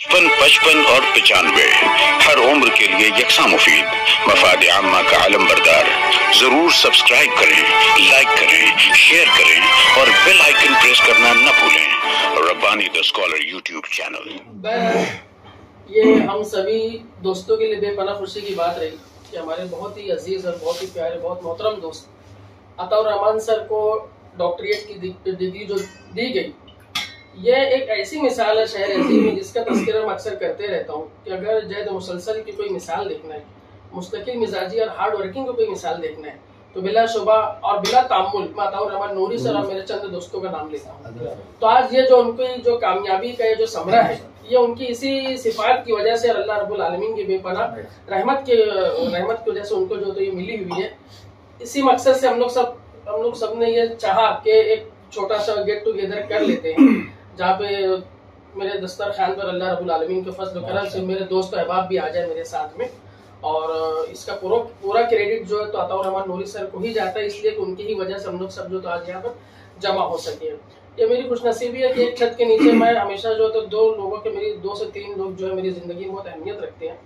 55 और 95 हर उम्र के लिए यकसा मुफीद, मफाद आम्मा का आलम बरदार। जरूर सब्सक्राइब करें, लाइक करें, शेयर करें और बेल आइकन प्रेस करना न भूलें। Rabbani the scholar YouTube channel. ये हम सभी दोस्तों के लिए बेपनाह खुशी की बात रही कि हमारे बहुत ही अजीज और बहुत ही प्यारे, बहुत मोहतरम दोस्त अताउर रहमान सर को डॉक्टरेट की डिग्री जो दी गई, ये एक ऐसी मिसाल है शहर अजीम में जिसका तस्करा मैं अक्सर करते रहता हूँ कि अगर जैद मुसलसल की कोई मिसाल देखना है, मुस्तकिल मिजाजी और हार्ड वर्किंग की कोई मिसाल देखना है, तो बिला शुबा और बिला तामुल मैं अताउर रहमान नूरी सर और मेरे चंद दोस्तों का नाम लेता हूँ। तो आज ये जो उनकी जो कामयाबी का ये जो समरा है, ये उनकी इसी सिफात की वजह से और अल्लाह रब्बुल आलमीन की बेपनाह रहमत की वजह से उनको जो तो ये मिली हुई है। इसी मकसद से हम लोग सब ने ये चाहा कि एक छोटा सा गेट टुगेदर कर लेते हैं, जहाँ पे मेरे दस्तरखान पर अल्लाह रब्बुल आलमीन के फजल करम से मेरे दोस्त अहबाब भी आ जाए मेरे साथ में। और इसका पूरा क्रेडिट जो है तो अताउर रहमान नूरी सर को ही जाता है, इसलिए कि उनकी ही वजह से हम लोग सब जो तो आज यहाँ पर जमा हो सके। ये मेरी खुशनसीबी है कि एक छत के नीचे मैं हमेशा जो तो दो लोगों के, मेरी 2 से 3 लोग जो है मेरी जिंदगी में बहुत अहमियत रखते हैं।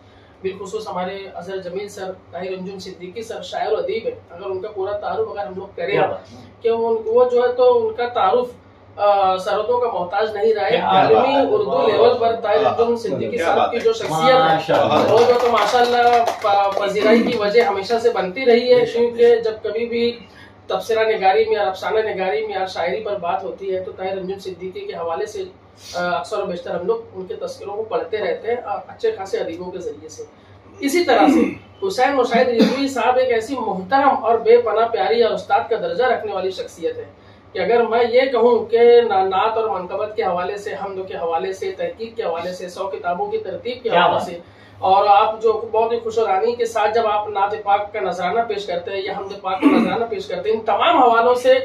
बिलखुसूस हमारे अजहर जमील सर, ताहिर रंजून सिद्दीकी सर, शायर और अदीब है। अगर उनका पूरा तारुफ अगर हम लोग करें कि वो जो है तो उनका तारुफ सरहदों का मोहताज नहीं रहा है। आलमी उर्दू लेवल पर ताहिर रंजून सिद्दीकी साहब की जो शख्सियत है वो जो तो माशाल्लाह पजीराई की वजह हमेशा से बनती रही है, क्योंकि जब कभी भी तफसीरा निगारी में और अफसाना निगारी में और शायरी पर बात होती है तो ताहिर रंजून सिद्दीकी के हवाले से अक्सर और बेशतर हम लोग उनके तस्करों को पढ़ते रहते हैं अच्छे खासे अदीबों के जरिए से। इसी तरह से हुसैन मुशाहिद रिजवी साहब एक ऐसी मोहतरम और बेपनाह प्यारी और उस्ताद का दर्जा रखने वाली शख्सियत है कि अगर मैं ये कहूँ कि नात और मनकबत के हवाले से, हमदों के हवाले से, तहकीक के हवाले से, 100 किताबों की तरतीब के हवाले से, और आप जो बहुत ही खुशरानी के साथ जब आप नात पाक का नजराना पेश करते हैं या हमद पाक का नजराना पेश करते हैं, इन तमाम हवालों से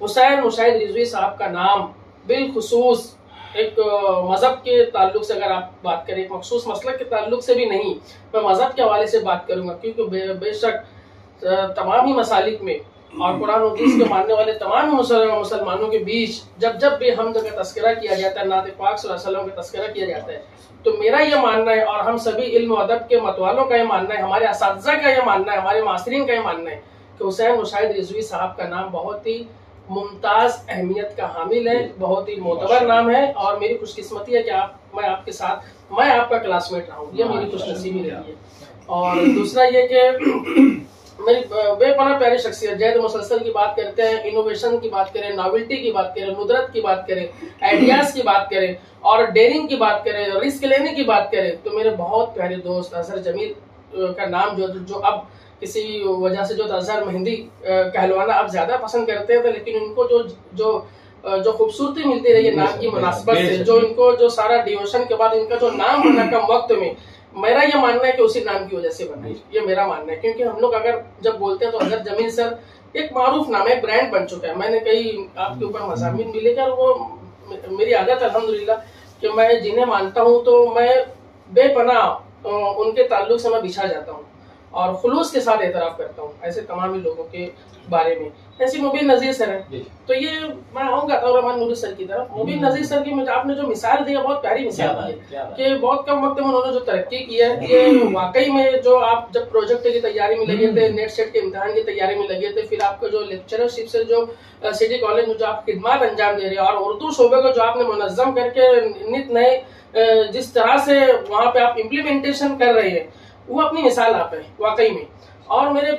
हुसैन मुशाहिद रिजवी साहब का नाम बिलखुसूस एक मजहब के ताल्लुक से अगर आप बात करें, एक मखसूस मसलक के ताल्लुक से भी नहीं, मैं मजहब के हवाले से बात करूंगा, क्योंकि बेशक तमाम ही मसालिक में और कुरान और हदीस के मानने वाले तमाम मुसलमानों के बीच जब भी हमद का तस्करा किया जाता है, नात पाक सल्लल्लाहु अलैहि वसल्लम का तस्करा किया जाता है, तो मेरा ये मानना है और हम सभी इल्म अदब के मतवालों का ये मानना है, हमारे असातिज़ा का ये मानना है, हमारे मास्टरीन का ये मानना है कि हुसैन मुशाहिद रिजवी साहब का नाम बहुत ही मुमताज अहमियत का हामिल है, बहुत ही मोतबर नाम है। और मेरी खुशकिस्मती है कि मैं आपका क्लासमेट रहा हूँ, ये मेरी खुशनसीबी रही है। और दूसरा ये कि मेरी बेपनाह प्यारी शख्सियत, जैद मुसलसल की बात करते हैं, इनोवेशन की बात करें, नॉवेल्टी की बात करें, नुदरत की बात करें, आइडियाज की बात करें और डेयरिंग की बात करें, रिस्क लेने की बात करें, तो मेरे बहुत प्यारे दोस्त अजहर जमील का नाम जो अब किसी वजह से जो अजहर मेहंदी कहलवाना अब ज्यादा पसंद करते थे, लेकिन उनको जो खूबसूरती मिलती रही है नाम की मुनासिबत से, जो इनको जो सारा डिवोशन के बाद इनका जो नाम बना कम वक्त में, मेरा ये मानना है कि उसी नाम की वजह से बना है। ये मेरा मानना है, क्योंकि हम लोग अगर जब बोलते हैं तो अजहर जमील सर एक मारूफ नाम है, ब्रांड बन चुका है। मैंने कई आपके ऊपर मज़ामीन भी लेकर, वो मेरी आदत अल्हम्दुलिल्लाह कि मैं जिन्हें मानता हूँ तो मैं बेपनाह उनके ताल्लुक से मैं बिछा जाता हूँ और खुलूस के साथ एतराफ़ करता हूँ ऐसे तमाम ही लोगों के बारे में। ऐसी मुबीन नज़ीर सर है, तो ये मैं आऊँगा अताउर रहमान नूरी सर की तरफ। मुबीन नज़ीर सर की आपने जो मिसाल दी है बहुत प्यारी मिसाल दी है कि बहुत कम वक्त में उन्होंने जो तरक्की की है, ये वाकई में जो आप जब प्रोजेक्ट की तैयारी में लगे थे, नेट सेट के इम्तिहान की तैयारी में लगे थे, फिर आपका जो लेक्चरशिप से जो सिटी कॉलेज में जो आप खिदमत अंजाम दे रहे हैं और उर्दू शोबे को जो आपने मुनज़्ज़म करके नित नए जिस तरह से वहाँ पे आप इम्प्लीमेंटेशन कर रहे हैं, वो अपनी मिसाल आप है वाकई में। और मेरे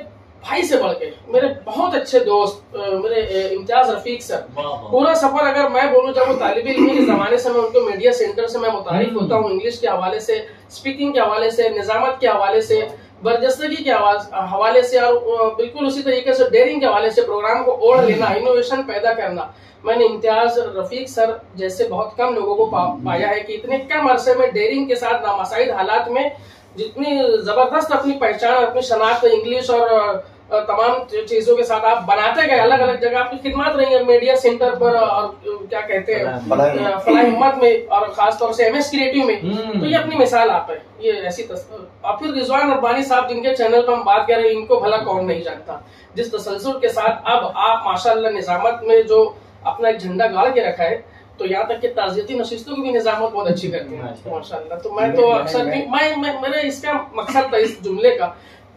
भाई से बढ़ के मेरे बहुत अच्छे दोस्त मेरे इम्तियाज रफीक सर, पूरा सफर अगर मैं बोलूँ, जब वो तालिब इल्मी के जमाने से मैं उनको मीडिया सेंटर से मैं मुतारिफ होता हूँ, इंग्लिश के हवाले से, स्पीकिंग के हवाले से, निजामत के हवाले से, बरजस्तगी के हवाले से और बिल्कुल उसी तरीके से डेयरिंग के हवाले से प्रोग्राम को ओढ़ लेना, इनोवेशन पैदा करना, मैंने इम्तियाज रफीक सर जैसे बहुत कम लोगों को पाया है कि इतने कम अरसे में डेयरिंग के साथ नामसाइद हालात में जितनी जबरदस्त अपनी पहचान, अपनी शनाख्त इंग्लिश और तमाम चीजों के साथ आप बनाते गए। अलग अलग जगह आपकी खिदमत रही है, मीडिया सेंटर पर और क्या कहते हैं फलाह हिम्मत में और खासतौर से MS क्रिएटिव में, तो ये अपनी मिसाल आप है। ये ऐसी और फिर रिजवान रब्बानी साहब जिनके चैनल पर हम बात कर रहे हैं, इनको भला कौन नहीं जानता, जिस तसलसल के साथ अब आप माशाल्लाह निजामत में जो अपना एक झंडा गाड़ के रखा है, तो यहाँ तक कि ताज़ियती नशिस्तों की भी निजामत बहुत अच्छी करते हैं माशाल्लाह। तो मैं तो अक्सर मेरा इसका मकसद था इस जुमले का,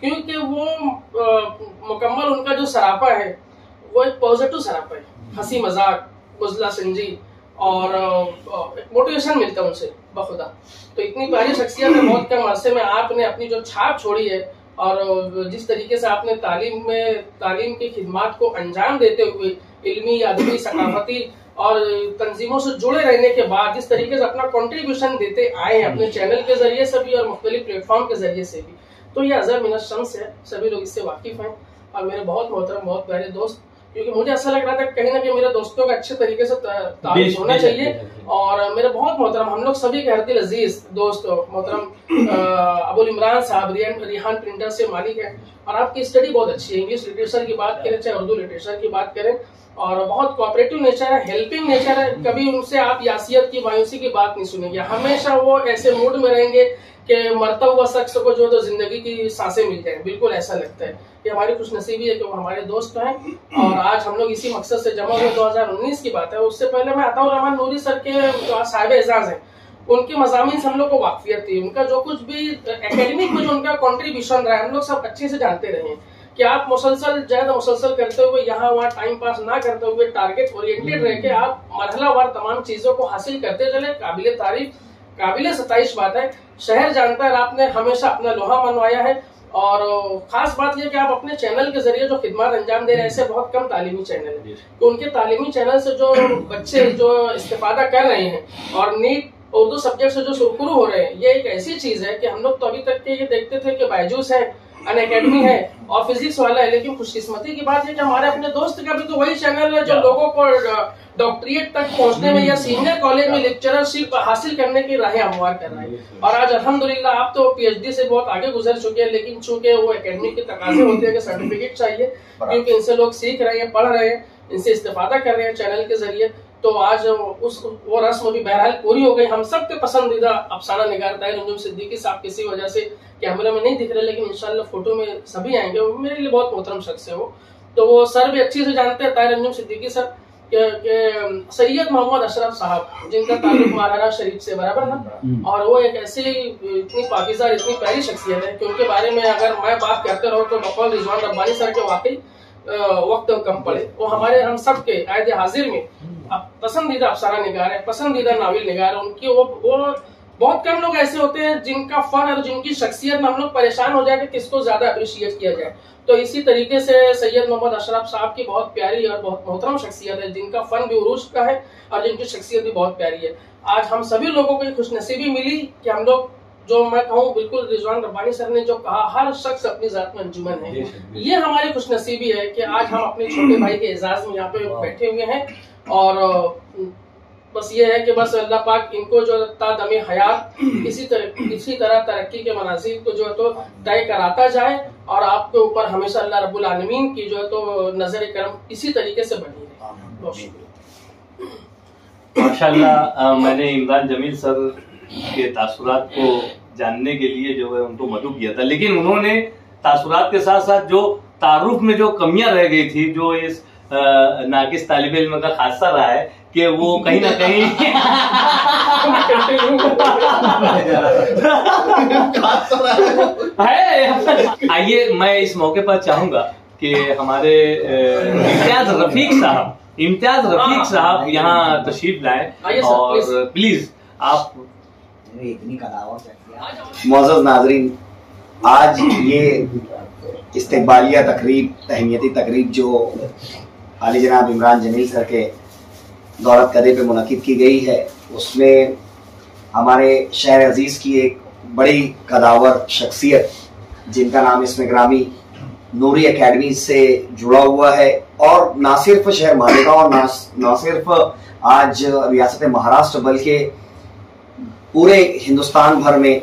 क्योंकि वो मुकम्मल उनका जो सरापा है वो एक पॉजिटिव सरापा है, हंसी मजाक, बुज़ला संजी और मोटिवेशन मिलता है उनसे बखुदा। तो इतनी प्यारी शख्सियत है, बहुत कम अरसे में आपने अपनी जो छाप छोड़ी है और जिस तरीके से आपने तालीम की खिदमात को अंजाम देते हुए इल्मी, अदबी, सकाफती और तंजीमों से जुड़े रहने के बाद जिस तरीके से अपना कंट्रीब्यूशन देते आए हैं अपने चैनल के जरिए से भी और मुख्तलिफ प्लेटफॉर्म के जरिए से भी, तो ये अज़र मिनश शम्स है, सभी लोग इससे वाकिफ हैं। और मेरे बहुत मोहतरम, बहुत प्यारे दोस्त, क्योंकि मुझे ऐसा लग रहा था कहीं ना कहीं मेरे दोस्तों का अच्छे तरीके से ताल्लुक होना चाहिए। और मेरे बहुत मोहतरम, हम लोग सभी के हरदिल अजीज दोस्त मोहतरम अबुल इमरान साहब रिहान प्रिंटर से मालिक है, और आपकी स्टडी बहुत अच्छी है, इंग्लिश लिटरेचर की बात करें चाहे उर्दू लिटरेचर की बात करें, और बहुत कोऑपरेटिव नेचर है, हेल्पिंग नेचर है। कभी उनसे आप यासियत की, मायूसी की बात नहीं सुनेंगे, हमेशा वो ऐसे मूड में रहेंगे कि मरता हुआ शख्स को जो तो जिंदगी की सांसें मिल जाए, बिल्कुल ऐसा लगता है। ये हमारी खुशनसीबी है कि वो हमारे दोस्त हैं, और आज हम लोग इसी मकसद से जमा हुए। 2019 की बात है, उससे पहले मैं अताउर रहमान नूरी सर के जो साहिब एजाज हैं उनके मज़ामीन से हम लोग को वाकफियत थी, उनका जो कुछ भी एकेडमिक में जो उनका कॉन्ट्रीब्यूशन रहा है हम लोग सब अच्छे से जानते रहे कि आप मुसलसल मुसलसल करते हुए यहाँ वहाँ टाइम पास ना करते हुए टारगेट ओरिएंटेड रह के आप मरहलावार तमाम चीजों को हासिल करते चले। काबिल तारीफ, काबिल सताइश बात है, शहर जानता है आपने हमेशा अपना लोहा मनवाया है। और खास बात यह कि आप अपने चैनल के जरिए जो खिदमत अंजाम दे रहे हैं, ऐसे बहुत कम तालीमी चैनल है, तो उनके तालीमी चैनल से जो बच्चे जो इस्तेफादा कर रहे हैं और नीट उर्दू सब्जेक्ट से जो सुरखुरू हो रहे हैं, ये एक ऐसी चीज है कि हम लोग तो अभी तक के ये देखते थे कि बायजूस है, अन अकेडमी है और फिजिक्स वाला है, लेकिन खुशकिस्मती की बात है कि हमारे अपने दोस्त का भी तो वही चैनल है जो लोगों को डॉक्टरेट तक पहुंचने में या सीनियर कॉलेज में लेक्चरशिप हासिल करने की राहें हमवार कर रहा है। और आज अल्हम्दुलिल्लाह आप तो पीएचडी से बहुत आगे गुजर चुके हैं, लेकिन चूंकि वो एकेडमी के तकाजे होते हैं कि सर्टिफिकेट चाहिए, क्योंकि इनसे लोग सीख रहे हैं, पढ़ रहे हैं, इनसे इस्तेफादा कर रहे हैं चैनल के जरिए, तो आज वो रस्म भी बहरहाल पूरी हो गई। हम सबके पसंदीदा अफसाना निगार ताहिर अंजुम सिद्दीकी साहब किसी वजह से कैमरे में नहीं दिख रहे, लेकिन इंशाल्लाह फोटो में सभी आएंगे, वो मेरे लिए बहुत मोहतरम शख्स है वो। तो वो सर भी अच्छी से जानते हैं ताहिर अंजुम सिद्दीकी सर के सैयद मोहम्मद अशरफ साहब जिनका ताल्लुक महाराणा शरीफ से बराबर ना, और वो एक ऐसी इतनी पाकिज़ा इतनी प्यारी शख्सियत है कि उनके बारे में अगर मैं बात करते रहूँ तो बकौल रिजवान रब्बानी सर के वाकई वक्त कम पड़े। वो हमारे हम सब के आयद हाजिर में पसंदीदा अफसाना निगार है, पसंदीदा नाविल निगार है उनकी। वो बहुत कम लोग ऐसे होते हैं जिनका फन और जिनकी शख्सियत में हम लोग परेशान हो जाए कि किसको ज्यादा अप्रिशिएट किया जाए। तो इसी तरीके से सैयद मोहम्मद अशरफ साहब की बहुत प्यारी और बहुत मोहतरम शख्सियत है, जिनका फन भी उरूज का है और जिनकी शख्सियत भी बहुत प्यारी है। आज हम सभी लोगों को खुशनसीबी मिली कि हम लोग, जो मैं कहूँ बिल्कुल रिजवान रब्बानी सर ने जो कहा, हर शख्स अपनी जात में अंजुमन है, ये हमारी खुशनसीबी है कि आज हम अपने छोटे भाई के एजाज में यहाँ पे बैठे हुए हैं। और बस ये है कि बस अल्लाह पाक इनको जो तादमे हयात इसी तरह तरक्की के मनाजिल को जो है तो तय कराता जाए, और आपके ऊपर हमेशा अल्लाह रब्बुल आलमीन की जो है तो नजर करम इसी तरीके से बनी रहे। माशाअल्लाह, मैंने इमरान जमील सर के तासुरात को जानने के लिए जो है उनको मदऊ किया था, लेकिन उन्होंने तासुरात के साथ साथ जो तारुफ में जो कमियां रह गई थी, जो इस नाकिस तालिब इल्म का खासा रहा है कि वो कहीं ना कहीं है। आइए मैं इस मौके पर चाहूंगा कि हमारे इम्तियाज रफीक साहब यहाँ तशरीफ लाएं, और प्लीज आप। मुअज़्ज़ज़ नाज़रीन, आज ये इस्तक़बालिया तकरीब, तहनीती तकरीब जो आली जनाब इमरान जमील सर के दौलत कदे पे मुनक़िद की गई है, उसमें हमारे शहर अजीज़ की एक बड़ी कदावर शख्सियत जिनका नाम इसमें ग्रामी नूरी एकेडमी से जुड़ा हुआ है, और ना सिर्फ शहर मालेगांव और ना सिर्फ आज रियासत महाराष्ट्र बल्कि पूरे हिंदुस्तान भर में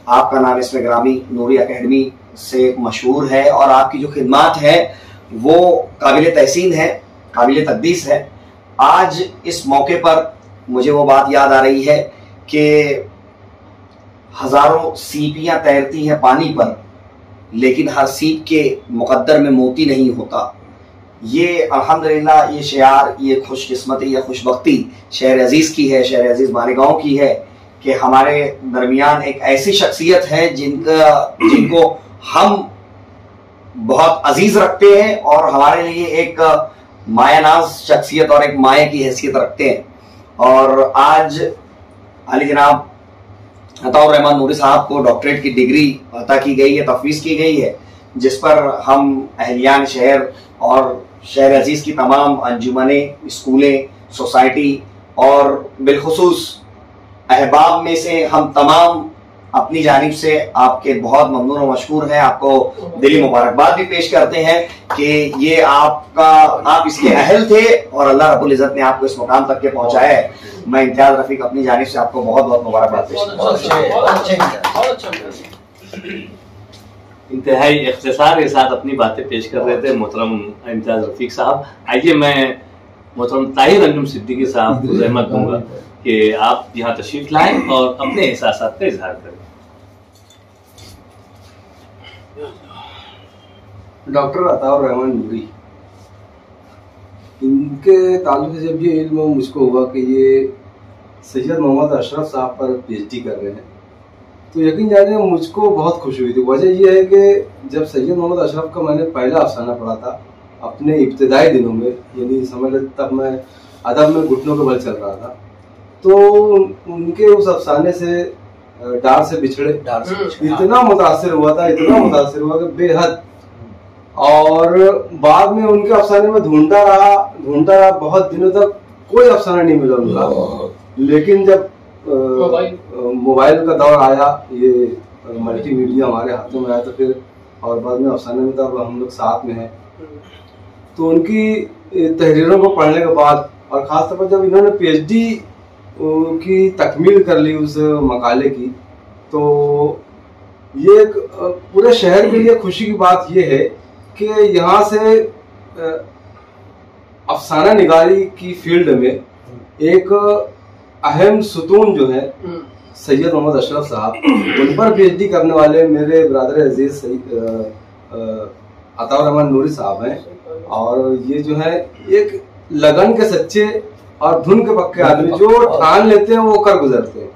आपका नाम इसमें ग्रामी नूरी एकेडमी से मशहूर है, और आपकी जो खिदमात है वो काबिल तहसीन है, काबिल तकदीस है। आज इस मौके पर मुझे वो बात याद आ रही है कि हजारों सीपियां तैरती हैं पानी पर, लेकिन हर सीप के मुकद्दर में मोती नहीं होता। ये अल्हम्दुलिल्लाह ये शियार, ये खुशकिस्मती, ये खुशबख्ती शहर अजीज की है, शहर अजीज मालेगांव की है कि हमारे दरमियान एक ऐसी शख्सियत है जिनको हम बहुत अजीज रखते हैं और हमारे लिए एक मायानाज शख्सियत और एक माया की हैसियत रखते हैं। और आज आली जनाब अताउर रहमान नूरी साहब को डॉक्टरेट की डिग्री अता की गई है, तफवीज़ की गई है, जिस पर हम अहलियान शहर और शहर अजीज की तमाम अंजुमनें, स्कूलें, सोसाइटी और बिलखुसूस अहबाब में से हम तमाम अपनी जानिब से आपके बहुत ममनून और मशकूर हैं। आपको दिली मुबारकबाद भी पेश करते हैं कि ये आप इसके अहल थे और अल्लाह रब्बुल इज़्ज़त ने आपको इस मुकाम तक के पहुंचाया है। मैं इम्तियाज रफीक अपनी जानिब से आपको बहुत बहुत मुबारकबाद पेश करता हूं। इंतहाई इख्तिसार के साथ अपनी बातें पेश कर रहे थे मोहतरम इम्तियाज रफीक साहब। आइए मैं मोहतरम ताहिर अंजुम सिद्दीकी साहब को रहमत दूंगा कि आप यहाँ तशरीफ लाएं और अपने एहसासात का इजहार करें। डॉक्टर अताउर रहमान नूरी, इनके ताल्लुक से जब ये इल्म मुझको हुआ कि ये सैयद मोहम्मद अशरफ साहब पर PhD कर रहे हैं, तो यकीन जानिए मुझको बहुत खुशी हुई थी। वजह यह है कि जब सैयद मोहम्मद अशरफ का मैंने पहला अफसाना पढ़ा था अपने इब्तदाई दिनों में, यानी समझ लें तब मैं अदब में घुटनों के बल चल रहा था, तो उनके उस अफसाने से डार से बिछड़े इतना मुतासिर हुआ था, इतना मुतासिर हुआ कि बेहद। और बाद में उनके अफसाने में ढूंढता रहा बहुत दिनों तक, कोई अफसाना नहीं मिला उनका। लेकिन जब मोबाइल का दौर आया, ये मल्टीमीडिया हमारे हाथों में आया, तो फिर और बाद में अफसाने में तब हम लोग साथ में हैं, तो उनकी तहरीरों को पढ़ने के बाद और ख़ास तौर पर जब इन्होंने PhD की तकमील कर ली उस मकाले की, तो ये पूरे शहर के लिए खुशी की बात ये है कि यहाँ से अफसाना निगारी की फील्ड में एक अहम सुतून जो है सैयद मोहम्मद अशरफ साहब, उन पर PhD करने वाले मेरे ब्रदर अजीज अताउर रहमान नूरी साहब हैं। और ये जो है एक लगन के सच्चे और धुन के पक्के आदमी, जो ठान लेते हैं वो कर गुजरते हैं।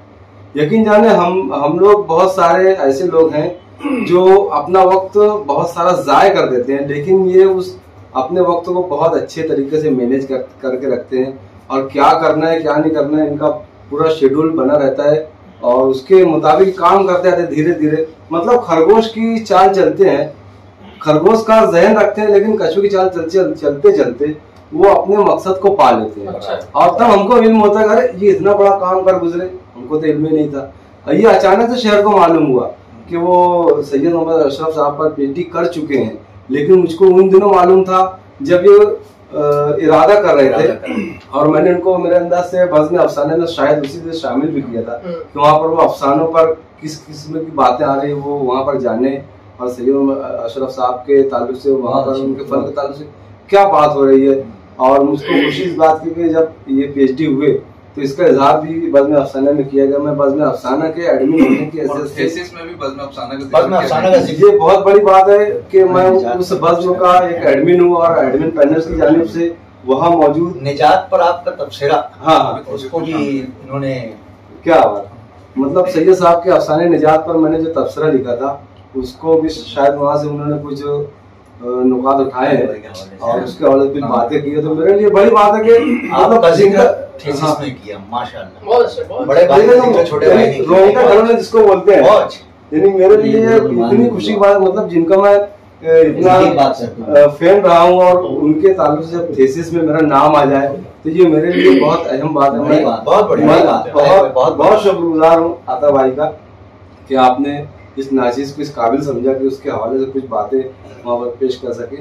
यकीन जाने हम लोग बहुत सारे ऐसे लोग हैं जो अपना वक्त बहुत सारा ज़ाय कर देते हैं, लेकिन ये उस अपने वक्त को बहुत अच्छे तरीके से मैनेज करके रखते हैं और क्या करना है क्या नहीं करना है इनका पूरा शेड्यूल बना रहता है और उसके मुताबिक काम करते रहते हैं धीरे धीरे। मतलब खरगोश की चाल चलते हैं, खरगोश का जहन रखते हैं, लेकिन कछुआ की चाल चलते चलते वो अपने मकसद को पा लेते हैं। और तब हमको इल्म होता है, अरे ये इतना बड़ा काम कर गुजरे, हमको तो इल्म ही नहीं था। ये अचानक से शहर को मालूम हुआ कि वो सैयद मोहम्मद अशरफ साहब पर PhD कर चुके हैं, लेकिन मुझको उन दिनों मालूम था जब ये इरादा कर रहे थे। और मैंने उनको मेरे अंदाज से बज़्म अफसाने में शायद उसी से शामिल भी किया था कि वहाँ पर वो अफसानों पर किस किस्म की बातें आ रही है वो वहाँ पर जाने, और सैयद अशरफ साहब के ताल्लुक से वहाँ पर उनके फन के ताल्लुक से क्या बात हो रही है। और मुझको खुशी इस बात की कि जब ये PhD हुए तो इसका इजहार भी बज़्म अफसाना में किया गया। मैं बज़्म अफसाना के एडमिन होने की थीसिस में भी बज़्म अफसाना का ये बहुत बड़ी बात है कि मैं उस बज़्म का एक एडमिन हूँ और एडमिन पैनल की जानिब से वहाँ मौजूद निजात पर आपका तबसरा, हाँ उसको भी इन्होंने क्या बात, मतलब सैयद साहब के अफसाने निजात पर मैंने जो तबसरा लिखा था उसको भी शायद वहाँ से उन्होंने कुछ नुकात उठाए हैं और उसके हवाले से कुछ बातें की है। तो मेरे लिए बड़ी बात है कि आपका जिक्र थीसिस में किया, माशाअल्लाह। बड़े भाई छोटे भाई रोंगटा खड़े जिसको बोलते हैं, यानी मेरे लिए इतनी खुशी की बात, मतलब जिनका मैं इतना फैन रहा हूँ और उनके ताल्लुक से जब थीसिस में मेरा नाम आ जाए तो ये मेरे लिए बहुत अहम बात है। मैं बहुत शुक्रगुजार हूँ आता भाई का कि आपने इस नाचीज को इस काबिल समझा कि उसके हवाले से कुछ बातें वहाँ पर पेश कर सके।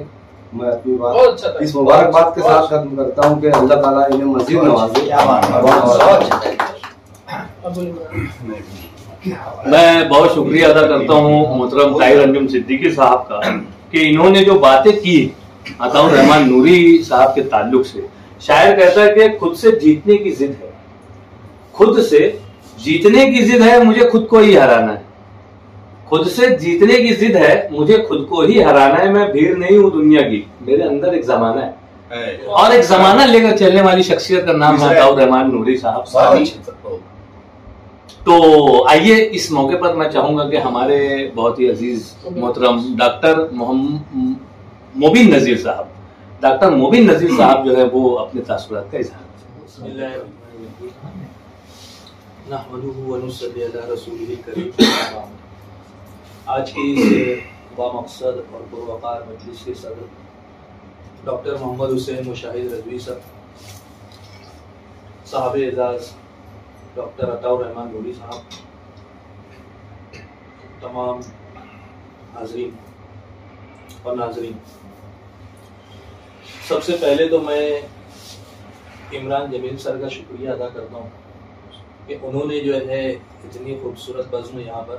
मैं अपनी बात इस मुबारकबाद के साथ खत्म करता हूँ कि अल्लाह ताला इन्हें मज़ीद नवाजे। मैं बहुत शुक्रिया अदा करता हूँ मोहतरम ताहिर अंजुम सिद्दीकी साहब का कि इन्होंने जो बातें की अताउर रहमान नूरी साहब के ताल्लुक से। शायर कहता है कि खुद से जीतने की जिद है, खुद से जीतने की जिद है, मुझे खुद को ही हराना है। खुद से जीतने की जिद है, मुझे खुद को ही हराना है, मैं भीड़ नहीं हूँ दुनिया की, मेरे अंदर एक जमाना है और एक जमाना लेकर चलने वाली शख्सियत का नाम है अताउर रहमान नूरी साहब। तो आइए इस मौके पर मैं चाहूंगा कि हमारे बहुत ही अजीज मोहतरम डॉक्टर मोबिन नजीर साहब जो है वो अपने तासुरात का इजहार। आज की इस बामकसद और पुरवकार मजलिस के सदर डॉक्टर मोहम्मद हुसैन मुशाहिद रजवी साहब एजाज डॉक्टर अताउर रहमान नूरी साहब, तमाम हाजरीन और नाजरीन, सबसे पहले तो मैं इमरान जमील सर का शुक्रिया अदा करता हूँ कि उन्होंने जो है इतनी खूबसूरत बज़्म यहाँ पर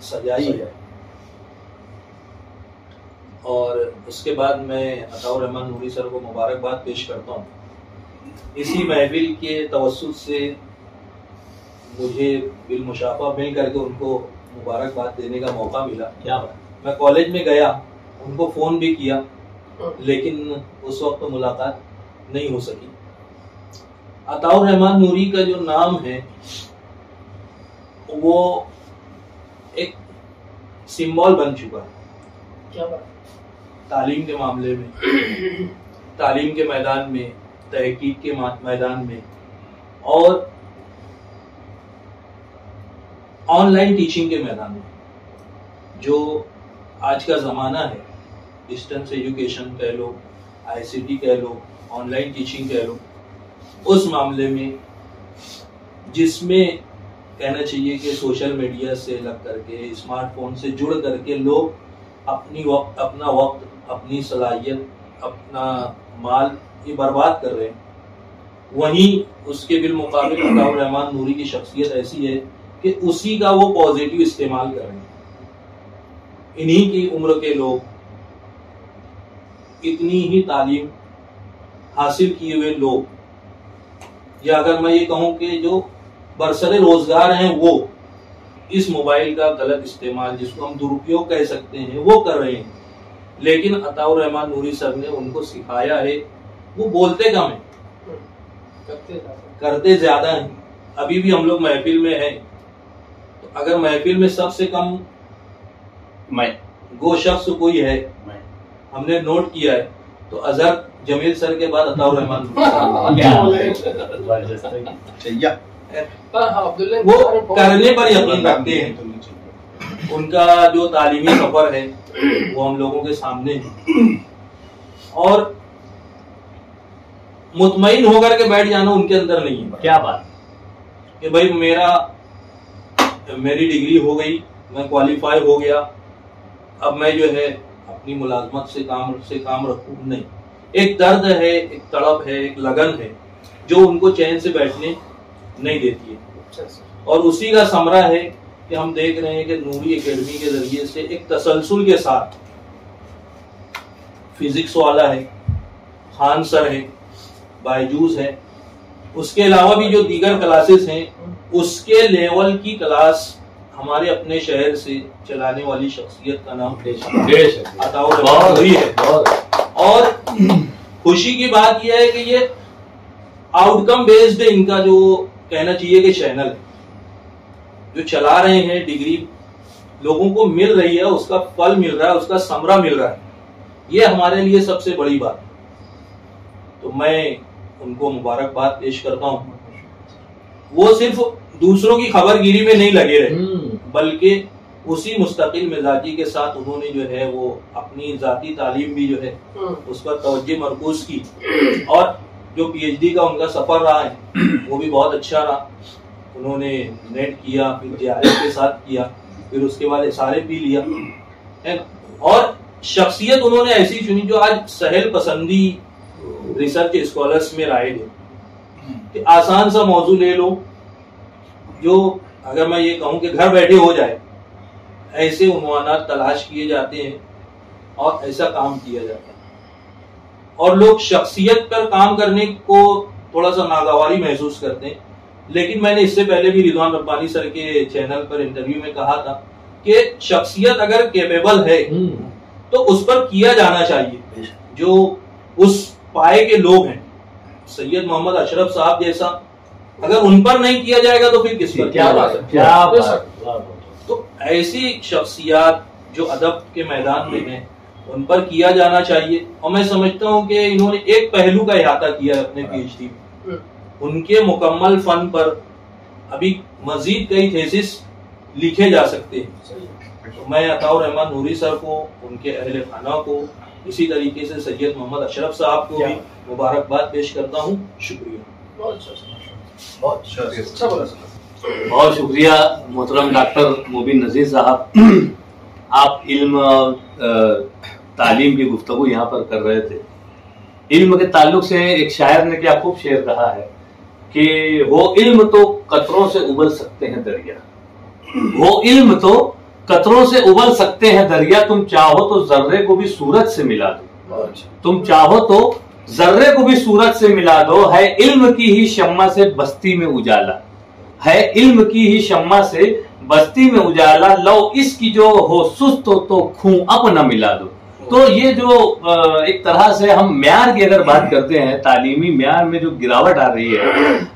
सजाई है। और उसके बाद मैं अताउर रहमान नूरी सर को मुबारकबाद पेश करता हूँ। इसी महफिल के तवस्सुत से मुझे बिलमुशाफा मिल करके उनको मुबारकबाद देने का मौका मिला। क्या बात, मैं कॉलेज में गया, उनको फ़ोन भी किया, लेकिन उस वक्त मुलाकात नहीं हो सकी। अताउर रहमान नूरी का जो नाम है वो एक सिंबल बन चुका है। क्या बात, तालीम के मामले में, तालीम के मैदान में, तहकीक के मैदान में और ऑनलाइन टीचिंग के मैदान में। जो आज का ज़माना है, डिस्टेंस एजुकेशन कह लो, आईसीटी कह लो, ऑनलाइन टीचिंग कह लो, उस मामले में जिसमें कहना चाहिए कि सोशल मीडिया से लग करके, स्मार्टफोन से जुड़ करके लोग अपना वक्त, अपनी सलाहियत, अपना माल ये बर्बाद कर रहे हैं, वहीं उसके बिलमुकाबिल अताउर रहमान नूरी की शख्सियत ऐसी है कि उसी का वो पॉजिटिव इस्तेमाल कर रहे हैं। इन्हीं की उम्र के लोग, इतनी ही तालीम हासिल किए हुए लोग, या अगर मैं ये कहूँ कि जो बरसरे रोजगार हैं, वो इस मोबाइल का गलत इस्तेमाल, जिसको हम दुरुपयोग कह सकते हैं, वो कर रहे हैं। लेकिन अताउर रहमान नूरी सर ने उनको सिखाया है, वो बोलते कम है, करते ज्यादा हैं। अभी भी हम लोग महफिल में हैं, तो अगर महफिल में सबसे कम गो शख्स कोई है, हमने नोट किया है, तो अजहर जमील सर के बाद अताउर रहमान वो करने पर यकीन रखते हैं। उनका जो तालीमी सफर है वो हम लोगों के सामने है, और मुतमईन होकर के बैठ जाना उनके अंदर नहीं है। क्या बात कि भाई मेरी डिग्री हो गई, मैं क्वालिफाई हो गया, अब मैं जो है अपनी मुलाजमत से काम रखूं, नहीं। एक दर्द है, एक तड़प है, एक लगन है जो उनको चैन से बैठने नहीं देती है। और उसी का समरा है कि हम देख रहे हैं कि नूरी एकेडमी के जरिए से एक तसलसल के साथ फिजिक्स वाला है, खान सर है, बायजूस है, उसके अलावा भी जो दीगर क्लासेस हैं उसके लेवल की क्लास हमारे अपने शहर से चलाने वाली शख्सियत का नाम अताउर रहमान नूरी है। और खुशी की बात यह है कि ये आउटकम बेस्ड इनका जो कहना चाहिए कि चैनल है, जो चला रहे हैं, डिग्री लोगों को मिल रही है, उसका फल मिल रहा है, उसका समरा मिल रहा है, ये हमारे लिए सबसे बड़ी बात है। तो मैं उनको मुबारकबाद पेश करता हूँ। वो सिर्फ दूसरों की खबरगिरी में नहीं लगे रहे, बल्कि उसी मुस्तकिल मिजाजी के साथ उन्होंने जो है वो अपनी जाती तालीम भी जो है उस पर तवज्जो मरकूज की, और जो पीएचडी का उनका सफर रहा है वो भी बहुत अच्छा रहा। उन्होंने नेट किया, फिर जेआरएफ के साथ किया, फिर उसके बाद एसआरएफ भी लिया है, और शख्सियत उन्होंने ऐसी चुनी जो आज सहल पसंदी रिसर्च स्कॉलर्स में राय है कि आसान सा मौजू ले लो, जो अगर मैं ये कहूँ कि घर बैठे हो जाए, ऐसे उन्वानात तलाश किए जाते हैं और ऐसा काम किया जाता है। और लोग शख्सियत पर काम करने को थोड़ा सा नागवारी महसूस करते हैं, लेकिन मैंने इससे पहले भी रिजवान रब्बानी सर के चैनल पर इंटरव्यू में कहा था कि शख्सियत अगर केपेबल है तो उस पर किया जाना चाहिए। जो उस पाए के लोग हैं, सैयद मोहम्मद अशरफ साहब जैसा, अगर उन पर नहीं किया जाएगा तो फिर किस पर? क्या बात। तो ऐसी शख्सियत जो अदब के मैदान में हैं उन पर किया जाना चाहिए। और मैं समझता हूँ कि इन्होंने एक पहलू का इहाता किया है अपने पीएचडी में, उनके मुकम्मल फन पर अभी मजीद कई थेसिस लिखे जा सकते हैं। तो मैं अताउर रहमान नूरी सर को, उनके अहले खाना को, इसी तरीके से सैयद मोहम्मद अशरफ साहब को भी मुबारकबाद पेश करता हूँ। शुक्रिया। बहुत शुक्रिया मोहतरम डॉक्टर मुबीन नजीर साहब। आप इल्म तालीम की गुफ्तगू यहाँ पर कर रहे थे। इल्म के ताल्लुक से एक शायर ने क्या खूब शेर कहा है कि वो इल्म तो कतरों से उबल सकते हैं दरिया, वो इल्म तो कतरों से उबल सकते हैं दरिया, तुम चाहो तो जर्रे को भी सूरज से मिला दो, तुम चाहो तो जर्रे को भी सूरज से मिला दो, है इल्म की ही शम्मा से बस्ती में उजाला, है इल्म की ही शम्मा से बस्ती में उजाला, लो इसकी जो हो सुस्त हो तो खूं अपना मिला दो। तो ये जो एक तरह से हम म्यार की अगर बात करते हैं, तालीमी म्यार में जो गिरावट आ रही है,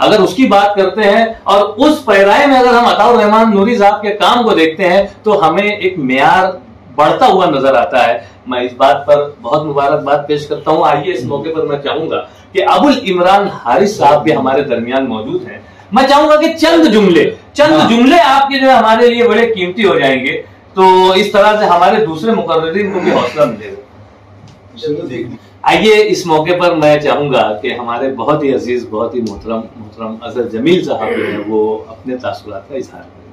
अगर उसकी बात करते हैं और उस पैराए में अगर हम अताउर रहमान नूरी साहब के काम को देखते हैं तो हमें एक म्यार बढ़ता हुआ नजर आता है। मैं इस बात पर बहुत मुबारकबाद पेश करता हूँ। आइए इस मौके पर मैं चाहूंगा कि अबुल इमरान हारिस साहब भी हमारे दरमियान मौजूद हैं। मैं चाहूंगा कि चंद जुमले आपके जो हमारे लिए बड़े कीमती हो जाएंगे, तो इस तरह से हमारे दूसरे मुकर्रिरीन को भी हौसला मिलेगा। आइए इस मौके पर मैं चाहूंगा कि हमारे बहुत ही अजीज, बहुत ही मोहतरम अजहर जमील साहब जो है वो अपने तासुरात का इजहार करें।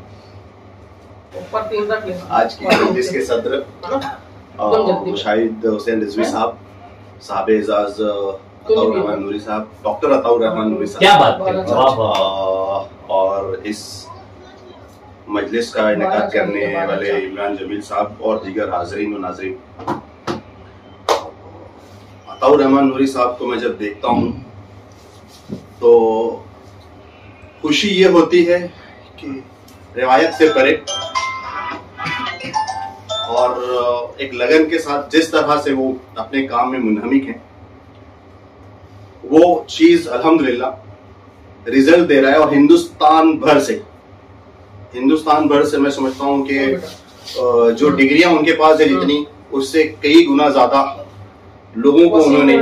आज की मजलिस के सदर मुशाहिद हुसैन रिजवी साहब, साहब एजाज अताउर रहमान नूरी साहब, डॉक्टर अताउर रहमान नूरी साहब, क्या बात है, और इस मजलिस का इनेकाद करने वाले इमरान जमील साहब और दीगर हाजरीन और नाजरीन। अताउर रहमान नूरी साहब को मैं जब देखता हूँ तो खुशी ये होती है कि रिवायत से परे और एक लगन के साथ जिस तरह से वो अपने काम में मुनहमिक हैं, वो चीज अल्हम्दुलिल्लाह रिजल्ट दे रहा है। और हिंदुस्तान भर से मैं समझता हूँ कि जो डिग्रियां उनके पास है जितनी, उससे कई गुना ज्यादा लोगों को उन्होंने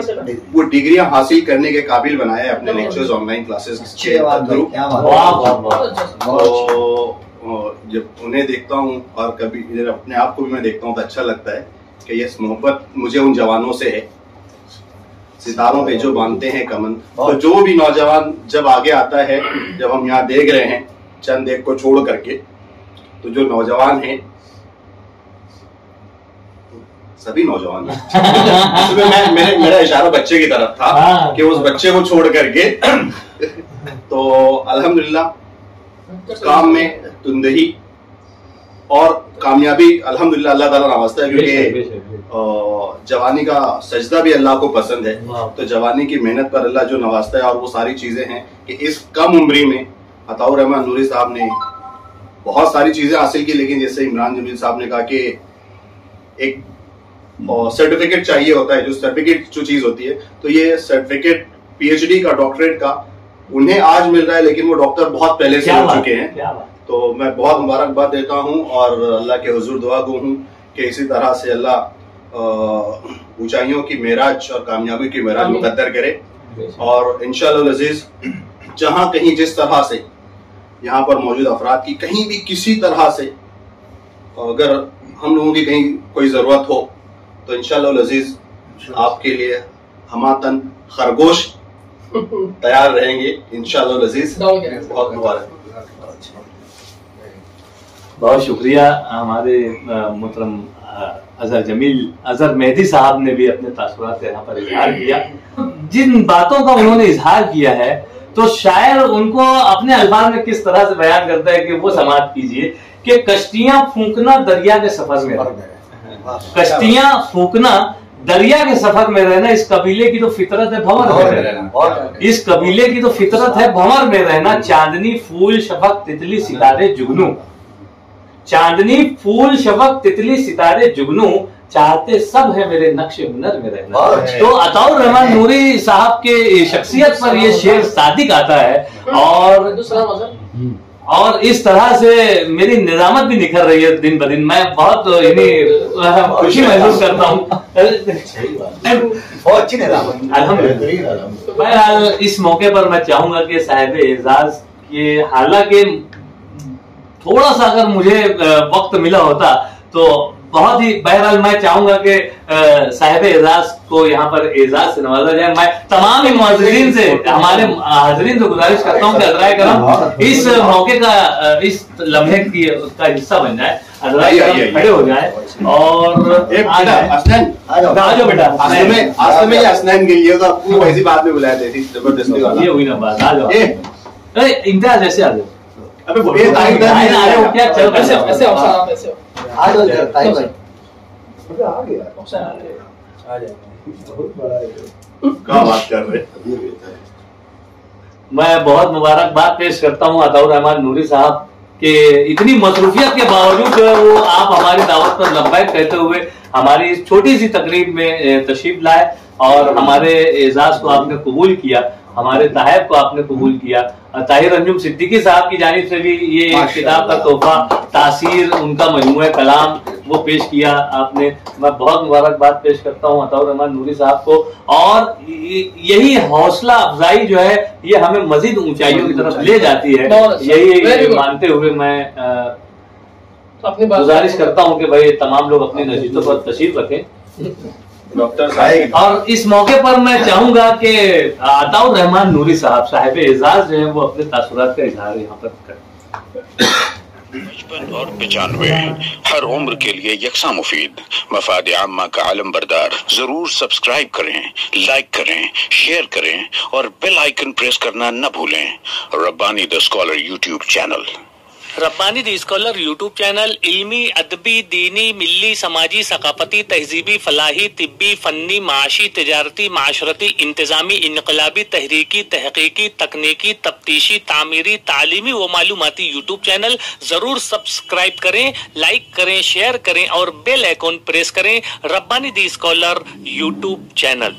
वो डिग्रियां हासिल करने के काबिल बनाया है अपने लेक्चर्स, ऑनलाइन क्लासेस के थ्रू। तो जब उन्हें देखता हूँ और कभी इधर अपने आप को भी मैं देखता हूँ तो अच्छा लगता है कि ये मोहब्बत मुझे उन जवानों से है, सितारों पे जो बांधते हैं कमन। तो जो भी नौजवान जब आगे आता है, जब हम यहाँ देख रहे हैं चंद एक को छोड़ करके, तो जो नौजवान हैं सभी नौजवान हैं। मेरा इशारा बच्चे की तरफ था कि उस बच्चे को छोड़ करके तो अल्हम्दुलिल्लाह काम में तुंदही और कामयाबी अल्हम्दुलिल्लाह अल्लाह ताला नवाजता है, क्योंकि जवानी का सजदा भी अल्लाह को पसंद है। तो जवानी की मेहनत पर अल्लाह जो नवाजता है, और वो सारी चीजें हैं कि इस कम उम्री में अताउर रहमान नूरी साहब ने बहुत सारी चीजें हासिल की। लेकिन जैसे इमरान जमील साहब ने कहा कि एक सर्टिफिकेट चाहिए होता है, जो सर्टिफिकेट जो चीज होती है, तो ये सर्टिफिकेट पीएचडी का, डॉक्टरेट का उन्हें आज मिल रहा है, लेकिन वो डॉक्टर बहुत पहले से हो चुके हैं। तो मैं बहुत मुबारकबाद देता हूँ और अल्लाह के हुजूर दुआ गो हूँ कि इसी तरह से अल्लाह ऊंचाइयों की मेराज और कामयाबी की मेराज मुकद्दर करे। और इंशाअल्लाह अज़ीज जहाँ कहीं जिस तरह से यहाँ पर मौजूद अफराद की कहीं भी किसी तरह से अगर हम लोगों की कहीं कोई ज़रूरत हो तो इंशाअल्लाह अज़ीज आपके लिए हमातन खरगोश तैयार रहेंगे इंशाअल्लाह अज़ीज। बहुत मुबारक। बहुत शुक्रिया। हमारे मोहतरम अजहर मेहदी साहब ने भी अपने तासुरात यहाँ पर इजहार किया। जिन बातों का उन्होंने इजहार किया है तो शायर उनको अपने अल्फाज में किस तरह से बयान करता है कि वो समाप्त कीजिए कि कश्तियां फूंकना दरिया के सफर में रहना, कश्तियां फूंकना दरिया के सफर में रहना, इस कबीले की तो फितरत है भंवर में रहना, इस कबीले की तो फितरत है भंवर में रहना, चांदनी फूल शफक तितली सितारे जुगनू, चांदनी फूल शफक तितली सितारे जुगनू चाहते सब है मेरे नक्शे हुनर में रहना। तो अताउर रहमान नूरी साहब के शख्सियत पर ये शेर सादिक आता है और इस तरह से मेरी निजामत भी निखर रही है दिन ब दिन। मैं बहुत खुशी महसूस करता हूँ। बहुत अच्छी निजामत। बहरहाल इस मौके पर मैं चाहूंगा कि साहिब एजाज के, हालांकि थोड़ा सा अगर मुझे वक्त मिला होता तो बहुत ही, बहरहाल मैं चाहूंगा कि साहिब एजाज को यहाँ पर एजाज से नवाजा जाए। मैं तमाम ही मुआज़रीन से, हमारे हाज़रीन से गुजारिश करता हूँ कि अदराए करम इस मौके का, इस लम्हे की का हिस्सा बन जाए, अदराए करम खड़े हो जाए और आ जाओ बेटा। आज में असनैन के लिए तो आपको वैसी बात में बुलाया थे, जबरदस्ती वाला ये हुई ना बात। आ जाओ, इम्तियाज ऐसे आ जाओ। अबे क्या चल ऐसे ऐसे आ जाओ टाइम भाई आ गया आ जाए क्या बात कर रहे। मैं बहुत मुबारकबाद पेश करता हूँ अताउर रहमान नूरी साहब के, इतनी मसरूफियत के बावजूद जो है वो आप हमारी दावत पर लब्बैक कहते हुए हमारी इस छोटी सी तकरीब में तशरीफ लाए और हमारे एजाज को आपने कबूल किया, हमारे ताहिब को आपने कबूल किया। ताहिर अंजुम सिद्दीकी साहब की जानिब से भी ये किताब का तोहफा, तासीर, उनका मजमूआ कलाम वो पेश किया आपने। मैं बहुत मुबारकबाद पेश करता हूँ अताउर रहमान नूरी साहब को और यही हौसला अफजाई जो है ये हमें मजीद ऊंचाइयों की तरफ ले जाती है। यही मानते हुए मैं गुजारिश करता हूँ कि भाई तमाम लोग अपनी नशीतों पर तशरीफ रखें। डॉक्टर साहब, और इस मौके पर मैं चाहूंगा कि अताउर रहमान नूरी साहब साहिब एजाज जो है वो अपने तासुरात का इजहार यहाँ पर करें। 55 और 95 हर उम्र के लिए यकसा मुफीद, मफाद आम्मा का आलम बरदार। जरूर सब्सक्राइब करें, लाइक करें, शेयर करें और बेल आइकन प्रेस करना न भूलें। Rabbani the scholar YouTube channel. Rabbani the scholar YouTube channel इल्मी, अदबी, दीनी, मिल्ली, समाजी, सकाफती, तहजीबी, फलाही, तिब्बी, फन्नी, माशी, तिजारती, माशरती, इंतजामी, इनकलाबी, तहरीकी, तहकीकी, तकनीकी, तफ्तीशी, तामीरी, तालीमी व मालूमाती यूट्यूब चैनल जरूर सब्सक्राइब करें, लाइक करें, शेयर करें और बेल आइकॉन प्रेस करें। Rabbani the scholar YouTube channel.